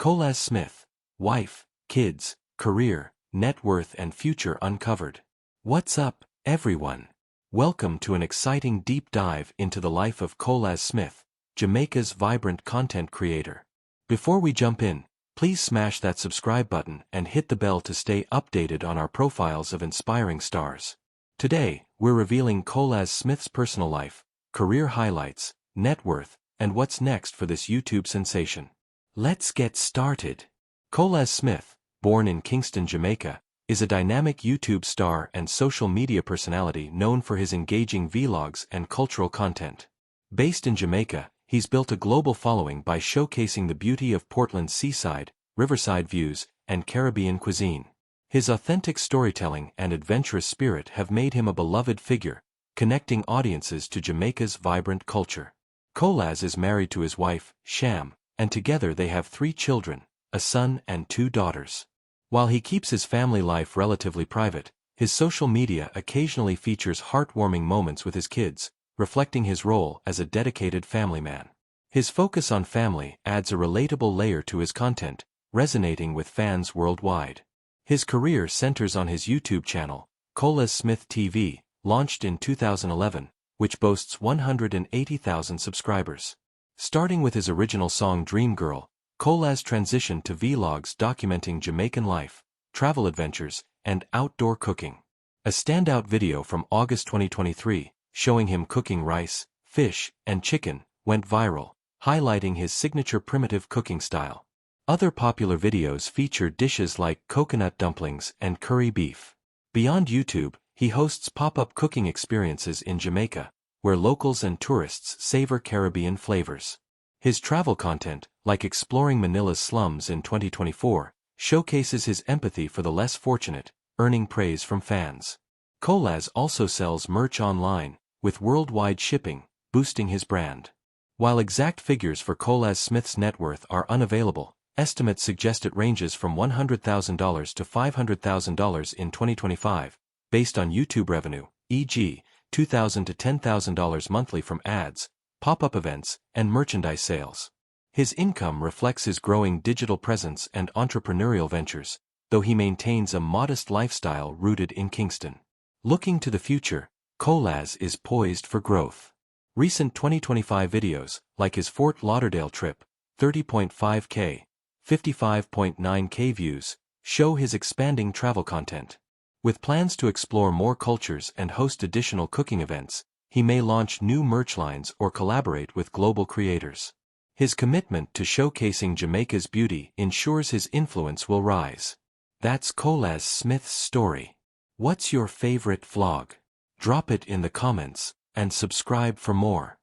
Colaz Smith. Wife, kids, career, net worth and future uncovered. What's up, everyone? Welcome to an exciting deep dive into the life of Colaz Smith, Jamaica's vibrant content creator. Before we jump in, please smash that subscribe button and hit the bell to stay updated on our profiles of inspiring stars. Today, we're revealing Colaz Smith's personal life, career highlights, net worth, and what's next for this YouTube sensation. Let's get started. Colaz Smith, born in Kingston, Jamaica, is a dynamic YouTube star and social media personality known for his engaging vlogs and cultural content. Based in Jamaica, he's built a global following by showcasing the beauty of Portland's seaside, riverside views, and Caribbean cuisine. His authentic storytelling and adventurous spirit have made him a beloved figure, connecting audiences to Jamaica's vibrant culture. Colaz is married to his wife, Sham, and together they have 3 children, a son and 2 daughters. While he keeps his family life relatively private, his social media occasionally features heartwarming moments with his kids, reflecting his role as a dedicated family man. His focus on family adds a relatable layer to his content, resonating with fans worldwide. His career centers on his YouTube channel, Colaz Smith TV, launched in 2011, which boasts 180,000 subscribers. Starting with his original song Dream Girl, Colaz transitioned to vlogs documenting Jamaican life, travel adventures, and outdoor cooking. A standout video from August 2023, showing him cooking rice, fish, and chicken, went viral, highlighting his signature primitive cooking style. Other popular videos feature dishes like coconut dumplings and curry beef. Beyond YouTube, he hosts pop-up cooking experiences in Jamaica, where locals and tourists savor Caribbean flavors. His travel content, like exploring Manila's slums in 2024, showcases his empathy for the less fortunate, earning praise from fans. Colaz also sells merch online, with worldwide shipping, boosting his brand. While exact figures for Colaz Smith's net worth are unavailable, estimates suggest it ranges from $100,000 to $500,000 in 2025, based on YouTube revenue, e.g., $2,000 to $10,000 monthly from ads, pop-up events, and merchandise sales. His income reflects his growing digital presence and entrepreneurial ventures, though he maintains a modest lifestyle rooted in Kingston. Looking to the future, Colaz is poised for growth. Recent 2025 videos, like his Fort Lauderdale trip, 30.5K, 55.9K views, show his expanding travel content. With plans to explore more cultures and host additional cooking events, he may launch new merch lines or collaborate with global creators. His commitment to showcasing Jamaica's beauty ensures his influence will rise. That's Colaz Smith's story. What's your favorite vlog? Drop it in the comments, and subscribe for more.